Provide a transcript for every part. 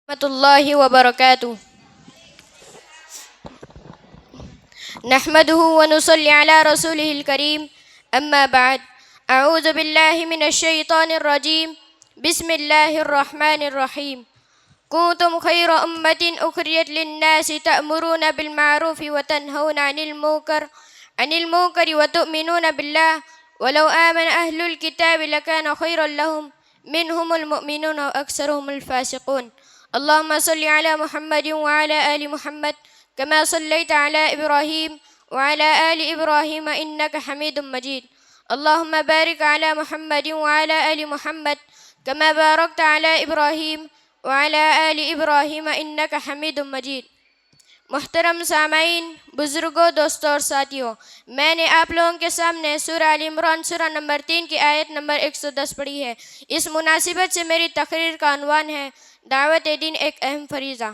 ورحمۃ اللہ وبرکاتہ نحمده ونصلي على رسوله الكريم أما بعد أعوذ بالله من الشيطان الرجيم بسم الله الرحمن الرحيم كنتم خير أمة أخرجت للناس تأمرون بالمعروف وتنهون عن المنكر وتؤمنون بالله ولو آمن أهل الكتاب لكان خيرا لهم منهم المؤمنون وأكثرهم الفاسقون اللهم صل على محمد وعلى آل محمد كما صليت على إبراهيم وعلى آل إبراهيم إنك حميد مجيد اللهم بارك على محمد وعلى آل محمد كما باركت على إبراهيم وعلى آل إبراهيم إنك حميد مجيد. محترم سامعین، بزرگوں، دوستوں اور ساتھیوں، میں نے آپ لوگوں کے سامنے سورہ آل عمران سورہ نمبر 3 کی آیت نمبر 110 پڑھی ہے. اس مناسبت سے میری تقریر کا عنوان ہے دعوت دین ایک اہم فریضہ.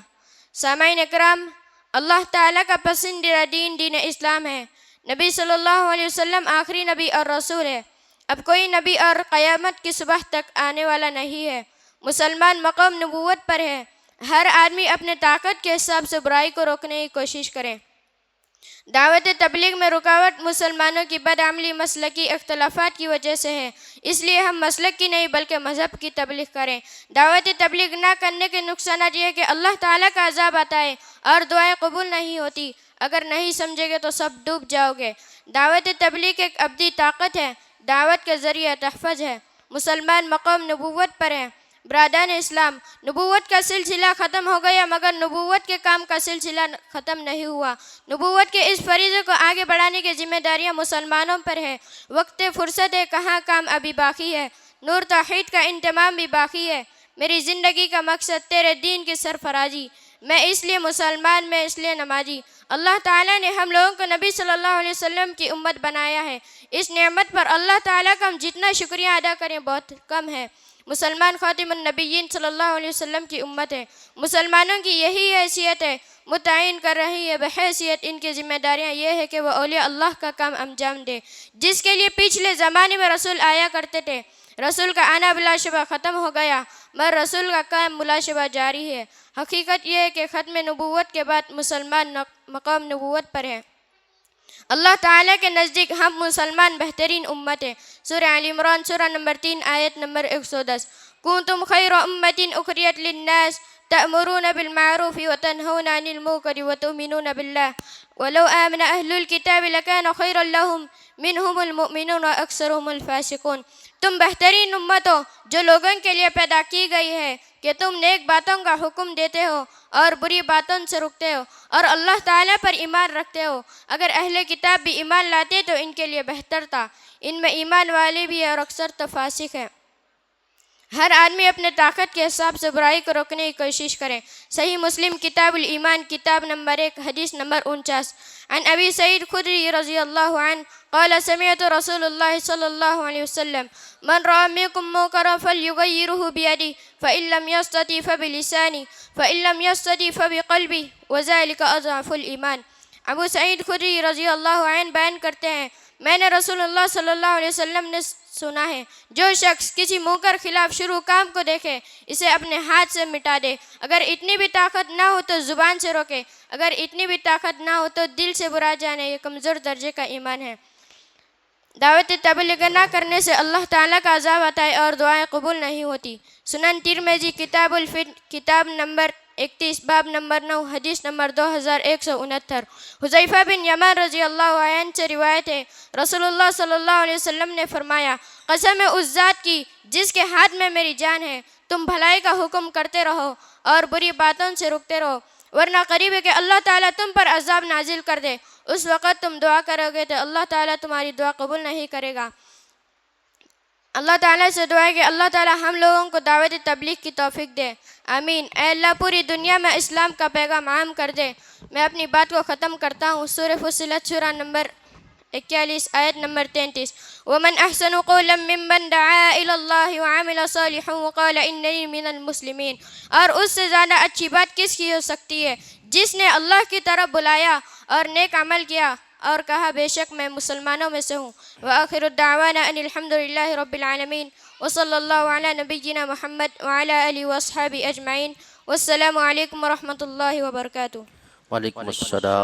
سامعین اکرام، اللہ تعالیٰ کا پسندیدہ دین دین اسلام ہے. نبی صلی اللہ علیہ وسلم آخری نبی اور رسول ہے. اب کوئی نبی اور قیامت کی صبح تک آنے والا نہیں ہے. مسلمان مقام نبوت پر ہے. ہر آدمی اپنے طاقت کے حساب سے برائی کو روکنے کی کوشش کرے. دعوت تبلیغ میں رکاوٹ مسلمانوں کی بدعملی مسلکی اختلافات کی وجہ سے ہے. اس لیے ہم مسلک کی نہیں بلکہ مذہب کی تبلیغ کریں. دعوت تبلیغ نہ کرنے کے نقصانات یہ ہے کہ اللہ تعالیٰ کا عذاب آتا ہے اور دعائیں قبول نہیں ہوتی. اگر نہیں سمجھے گے تو سب ڈوب جاؤ گے. دعوت تبلیغ ایک ابدی طاقت ہے. دعوت کے ذریعہ تحفظ ہے. مسلمان مقام نبوت پر ہے. برادران اسلام، نبوت کا سلسلہ ختم ہو گیا مگر نبوت کے کام کا سلسلہ ختم نہیں ہوا. نبوت کے اس فریضے کو آگے بڑھانے کی ذمہ داریاں مسلمانوں پر ہے. وقت فرصت ہے، کہاں کام ابھی باقی ہے. نور توحید کا انتمام بھی باقی ہے. میری زندگی کا مقصد تیرے دین کی سرفرازی. میں اس لیے مسلمان، میں اس لیے نمازی. اللہ تعالیٰ نے ہم لوگوں کو نبی صلی اللہ علیہ وسلم کی امت بنایا ہے. اس نعمت پر اللہ تعالیٰ کا ہم جتنا شکریہ ادا کریں بہت کم ہے. مسلمان خاتم النبیین صلی اللہ علیہ وسلم کی امت ہے. مسلمانوں کی یہی حیثیت ہے، متعین کر رہی ہے بحیثیت ان کی ذمہ داریاں یہ ہے کہ وہ اولیاء اللہ کا کام انجام دے جس کے لیے پچھلے زمانے میں رسول آیا کرتے تھے. رسول کا آنا بلا شبہ ختم ہو گیا مگر رسول کا کام بلا شبہ جاری ہے. حقیقت یہ ہے کہ ختم نبوت کے بعد مسلمان مقام نبوت پر ہے. اللہ تعالیٰ کے نزدیک ہم مسلمان بہترین امت ہیں. سورہ آل عمران سورہ نمبر 3 آیت نمبر 110. کنتم خیر امت اخرجت للناس تأمرون بالمعروف وتنهون عن المنکر وتؤمنون بالله ولو آمن اہل الكتاب لكان خيرا لهم منهم المؤمنون واکثرهم الفاسقون. تم بہترین امت ہو جو لوگوں کے لیے پیدا کی گئی ہے کہ تم نیک باتوں کا حکم دیتے ہو اور بری باتوں سے رکتے ہو اور اللہ تعالیٰ پر ایمان رکھتے ہو. اگر اہل کتاب بھی ایمان لاتے تو ان کے لیے بہتر تھا. ان میں ایمان والے بھی ہیں اور اکثر تو فاسق ہیں. ہر آدمی اپنے طاقت کے حساب سے برائی کو روکنے کی کوشش کرے. صحیح مسلم کتاب الایمان کتاب نمبر 1 حدیث نمبر 49. عن ابی سعید خدری رضی اللہ عنہ قال سمعت رسول اللہ صلی اللہ علیہ وسلم من رأى منكم منكرا فليغيره بيده فإن لم يستطع فبلسانه فإن لم يستطع فبقلبه وذلك أضعف الإيمان. ابو سعید خدری رضی اللہ عنہ بیان کرتے ہیں میں نے رسول اللہ صلی اللہ علیہ وسلم نے سنا ہے جو شخص کسی منکر خلاف شروع کام کو دیکھے اسے اپنے ہاتھ سے مٹا دے. اگر اتنی بھی طاقت نہ ہو تو زبان سے روکے. اگر اتنی بھی طاقت نہ ہو تو دل سے برا جانے. یہ کمزور درجے کا ایمان ہے. دعوت تبلیغ نہ کرنے سے اللہ تعالیٰ کا عذاب آتا ہے اور دعائیں قبول نہیں ہوتی. سنن ترمذی کتاب الفتن کتاب نمبر 31 باب نمبر 9 حدیث نمبر 2169. حذیفہ بن یمان رضی اللہ عنہ سے روایت ہے رسول اللہ صلی اللہ علیہ وسلم نے فرمایا قسم ہے اس ذات کی جس کے ہاتھ میں میری جان ہے تم بھلائی کا حکم کرتے رہو اور بری باتوں سے رکتے رہو ورنہ قریب ہے کہ اللہ تعالیٰ تم پر عذاب نازل کر دے. اس وقت تم دعا کرو گے تو اللہ تعالیٰ تمہاری دعا قبول نہیں کرے گا. اللہ تعالیٰ سے دعا ہے کہ اللہ تعالیٰ ہم لوگوں کو دعوت تبلیغ کی توفیق دے. آمین. اے اللہ پوری دنیا میں اسلام کا پیغام عام کر دے. میں اپنی بات کو ختم کرتا ہوں. سورہ فصلت سورہ نمبر 41 آیت نمبر 33. ومن احسن قولا ممن دعا الى اللہ وعمل صالحا وقال اننی من المسلمین. اور اس سے زیادہ اچھی بات کس کی ہو سکتی ہے جس نے اللہ کی طرف بلایا اور نیک عمل کیا اور کہا بے شک میں مسلمانوں میں سے ہوں. وآخر الدعوانا ان الحمد للہ رب العالمین وصلی اللہ علی نبینا محمد وعلی آلہ واصحابہ اجمعین والسلام علیکم ورحمۃ اللہ وبرکاتہ. وعلیکم السلام